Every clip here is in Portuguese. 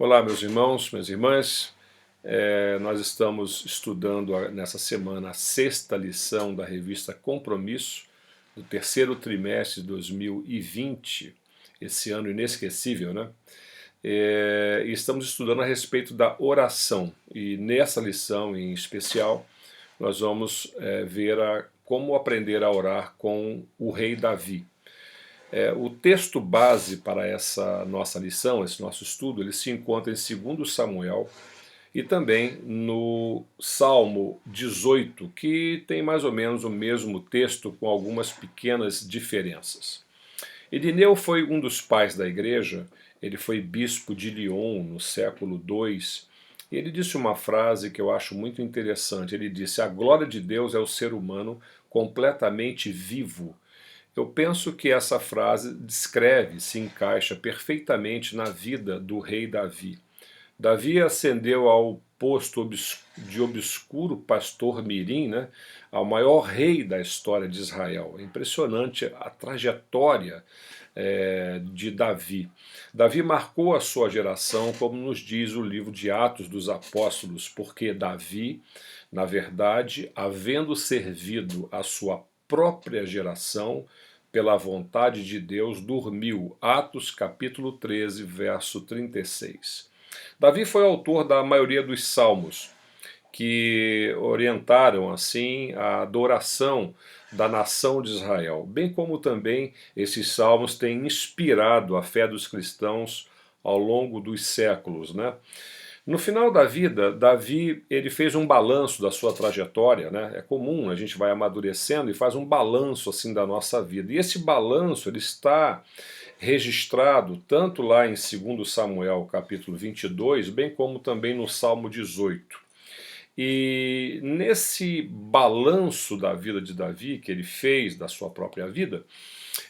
Olá, meus irmãos, minhas irmãs. Nós estamos estudando nessa semana a sexta lição da revista Compromisso, do terceiro trimestre de 2020, esse ano inesquecível, né? E estamos estudando a respeito da oração, e nessa lição em especial nós vamos ver como aprender a orar com o rei Davi. O texto base para essa nossa lição, esse nosso estudo, ele se encontra em 2 Samuel e também no Salmo 18, que tem mais ou menos o mesmo texto com algumas pequenas diferenças. Irineu foi um dos pais da igreja, ele foi bispo de Lyon no século II, e ele disse uma frase que eu acho muito interessante. Ele disse: a glória de Deus é o ser humano completamente vivo. Eu penso que essa frase descreve, se encaixa perfeitamente na vida do rei Davi. Davi ascendeu ao posto de obscuro pastor mirim, né, ao maior rei da história de Israel. É impressionante a trajetória de Davi. Davi marcou a sua geração, como nos diz o livro de Atos dos Apóstolos, porque Davi, na verdade, havendo servido a sua própria geração, pela vontade de Deus, dormiu. Atos capítulo 13, verso 36. Davi foi autor da maioria dos salmos, que orientaram assim a adoração da nação de Israel, bem como também esses salmos têm inspirado a fé dos cristãos ao longo dos séculos, né? No final da vida, Davi ele fez um balanço da sua trajetória, né? É comum, a gente vai amadurecendo e faz um balanço assim da nossa vida. E esse balanço ele está registrado tanto lá em 2 Samuel capítulo 22, bem como também no Salmo 18. E nesse balanço da vida de Davi, que ele fez da sua própria vida,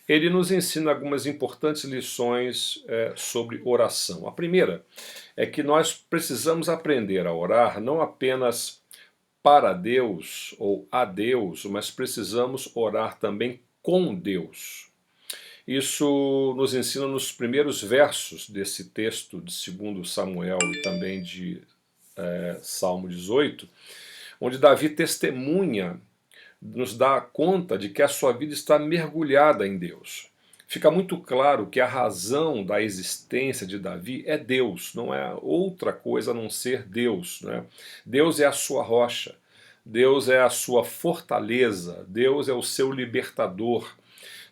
ele nos ensina algumas importantes lições sobre oração. A primeira é que nós precisamos aprender a orar não apenas para Deus ou a Deus, mas precisamos orar também com Deus. Isso nos ensina nos primeiros versos desse texto de 2 Samuel e também de Salmo 18, onde Davi testemunha, nos dá conta de que a sua vida está mergulhada em Deus. Fica muito claro que a razão da existência de Davi é Deus, não é outra coisa a não ser Deus, né? Deus é a sua rocha, Deus é a sua fortaleza, Deus é o seu libertador,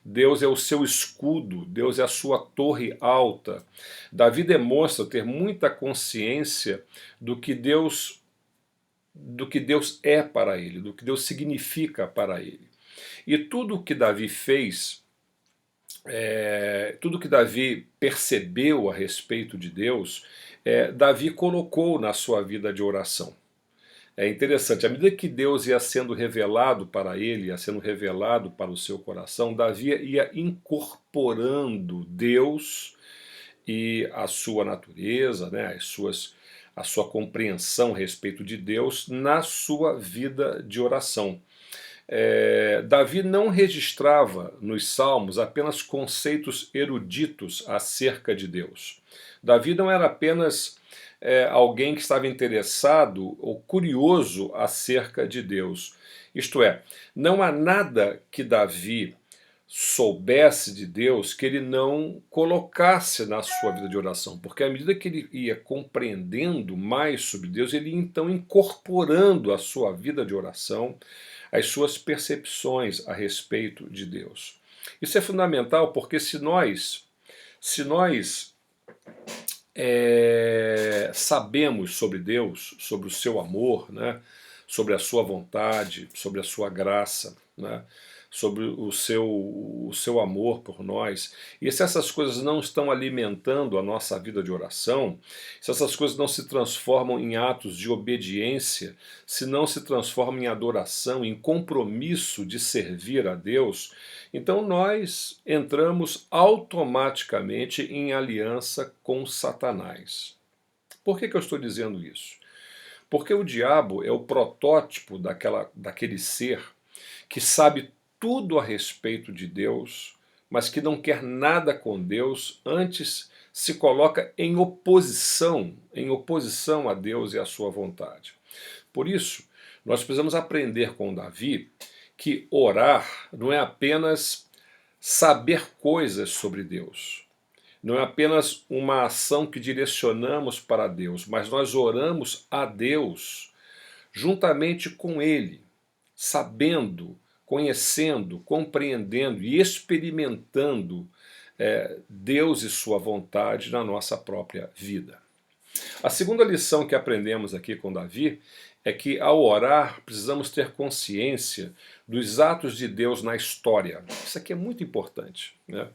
Deus é o seu escudo, Deus é a sua torre alta. Davi demonstra ter muita consciência do que Deus é para ele, do que Deus significa para ele. E tudo o que Davi fez, tudo que Davi percebeu a respeito de Deus, Davi colocou na sua vida de oração. É interessante, à medida que Deus ia sendo revelado para ele, ia sendo revelado para o seu coração, Davi ia incorporando Deus e a sua natureza, né, a sua compreensão a respeito de Deus na sua vida de oração. Davi não registrava nos salmos apenas conceitos eruditos acerca de Deus. Davi não era apenas alguém que estava interessado ou curioso acerca de Deus. Isto é, não há nada que Davi soubesse de Deus que ele não colocasse na sua vida de oração, porque à medida que ele ia compreendendo mais sobre Deus, ele ia então incorporando à sua vida de oração as suas percepções a respeito de Deus. Isso é fundamental porque se nós sabemos sobre Deus, sobre o seu amor, né, sobre a sua vontade, sobre a sua graça, né, sobre o seu amor por nós, e se essas coisas não estão alimentando a nossa vida de oração, se essas coisas não se transformam em atos de obediência, se não se transformam em adoração, em compromisso de servir a Deus, então nós entramos automaticamente em aliança com Satanás. Por que eu estou dizendo isso? Porque o diabo é o protótipo daquele ser que sabe tudo a respeito de Deus, mas que não quer nada com Deus, antes se coloca em oposição a Deus e à sua vontade. Por isso, nós precisamos aprender com Davi que orar não é apenas saber coisas sobre Deus. Não é apenas uma ação que direcionamos para Deus, mas nós oramos a Deus juntamente com Ele, sabendo, conhecendo, compreendendo e experimentando Deus e sua vontade na nossa própria vida. A segunda lição que aprendemos aqui com Davi é que ao orar precisamos ter consciência dos atos de Deus na história. Isso aqui é muito importante, né?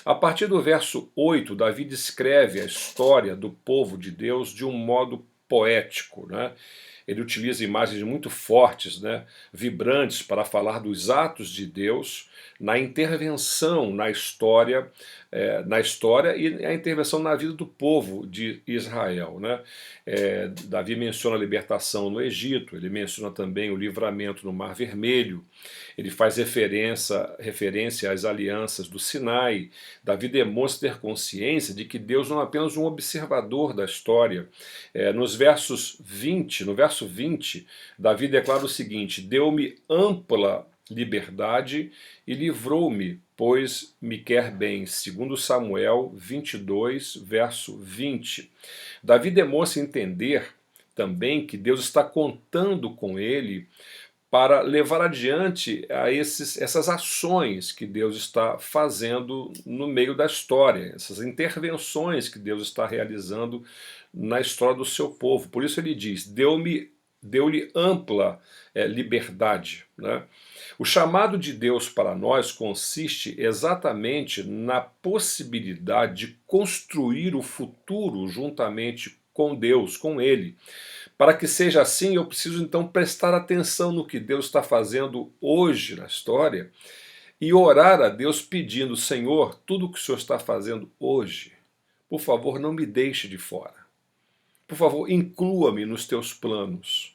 A partir do verso 8, Davi descreve a história do povo de Deus de um modo poético, né? Ele utiliza imagens muito fortes, né, vibrantes, para falar dos atos de Deus na intervenção na história e a intervenção na vida do povo de Israel, né? Davi menciona a libertação no Egito, ele menciona também o livramento no Mar Vermelho, ele faz referência às alianças do Sinai. Davi demonstra ter consciência de que Deus não é apenas um observador da história. No verso 20, Davi declara o seguinte: deu-me ampla liberdade e livrou-me, pois me quer bem. 2 Samuel 22, verso 20. Davi demonstra entender também que Deus está contando com ele para levar adiante essas ações que Deus está fazendo no meio da história, essas intervenções que Deus está realizando na história do seu povo. Por isso ele diz: deu-lhe ampla liberdade, né? O chamado de Deus para nós consiste exatamente na possibilidade de construir o futuro juntamente com Deus, com Ele. Para que seja assim, eu preciso então prestar atenção no que Deus está fazendo hoje na história e orar a Deus pedindo: Senhor, tudo o que o Senhor está fazendo hoje, por favor, não me deixe de fora. Por favor, inclua-me nos teus planos.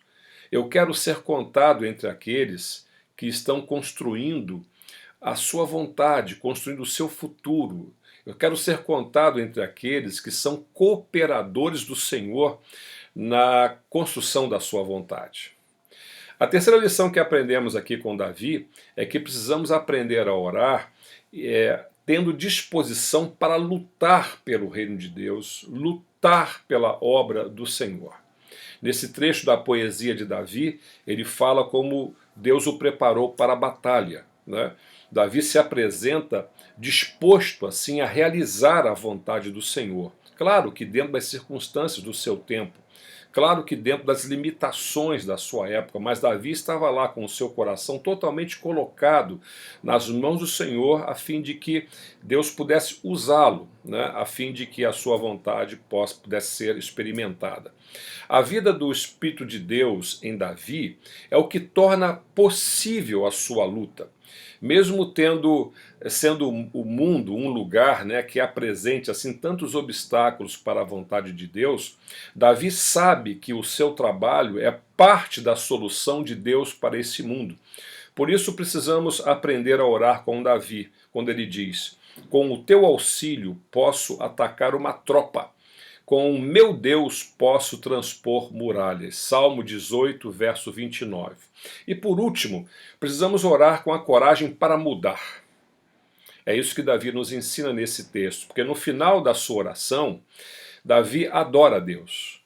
Eu quero ser contado entre aqueles que estão construindo a sua vontade, construindo o seu futuro. Eu quero ser contado entre aqueles que são cooperadores do Senhor na construção da sua vontade. A terceira lição que aprendemos aqui com Davi é que precisamos aprender a orar tendo disposição para lutar pelo reino de Deus, lutar pela obra do Senhor. Nesse trecho da poesia de Davi, ele fala como Deus o preparou para a batalha, né? Davi se apresenta disposto assim a realizar a vontade do Senhor. Claro que dentro das circunstâncias do seu tempo, claro que dentro das limitações da sua época, mas Davi estava lá com o seu coração totalmente colocado nas mãos do Senhor, a fim de que Deus pudesse usá-lo, né, a fim de que a sua vontade pudesse ser experimentada. A vida do Espírito de Deus em Davi é o que torna possível a sua luta. Mesmo sendo o mundo um lugar, né, que apresente assim tantos obstáculos para a vontade de Deus, Davi sabe que o seu trabalho é parte da solução de Deus para esse mundo. Por isso precisamos aprender a orar com Davi, quando ele diz: com o teu auxílio posso atacar uma tropa, com o meu Deus posso transpor muralhas. Salmo 18, verso 29. E por último, precisamos orar com a coragem para mudar. É isso que Davi nos ensina nesse texto, porque no final da sua oração, Davi adora a Deus.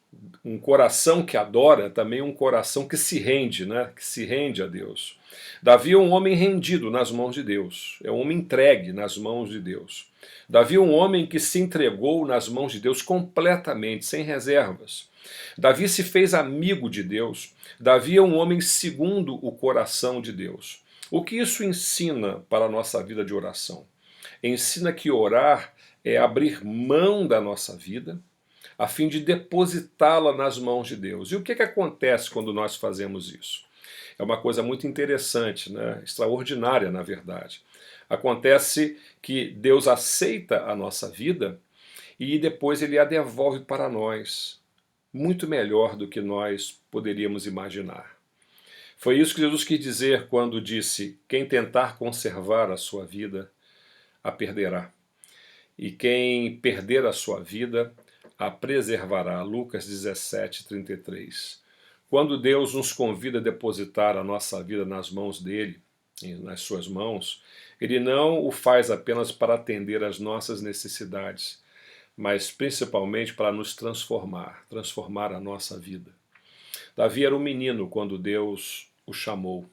Um coração que adora também é um coração que se rende, né? Que se rende a Deus. Davi é um homem rendido nas mãos de Deus, é um homem entregue nas mãos de Deus. Davi é um homem que se entregou nas mãos de Deus completamente, sem reservas. Davi se fez amigo de Deus. Davi é um homem segundo o coração de Deus. O que isso ensina para a nossa vida de oração? Ensina que orar é abrir mão da nossa vida, a fim de depositá-la nas mãos de Deus. E o que acontece quando nós fazemos isso? É uma coisa muito interessante, né? Extraordinária, na verdade. Acontece que Deus aceita a nossa vida e depois Ele a devolve para nós, muito melhor do que nós poderíamos imaginar. Foi isso que Jesus quis dizer quando disse: quem tentar conservar a sua vida, a perderá. e quem perder a sua vida, a preservará. Lucas 17:33. Quando Deus nos convida a depositar a nossa vida nas mãos dele, nas suas mãos, ele não o faz apenas para atender às nossas necessidades, mas principalmente para nos transformar a nossa vida. Davi era um menino quando Deus o chamou,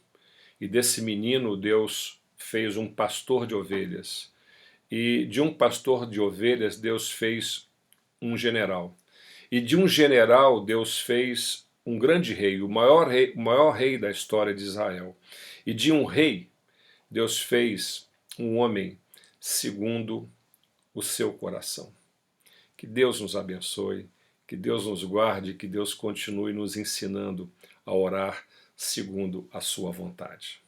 e desse menino Deus fez um pastor de ovelhas, e de um pastor de ovelhas Deus fez um general, e de um general Deus fez um grande rei, o maior rei da história de Israel, e de um rei Deus fez um homem segundo o seu coração. Que Deus nos abençoe, que Deus nos guarde, que Deus continue nos ensinando a orar segundo a sua vontade.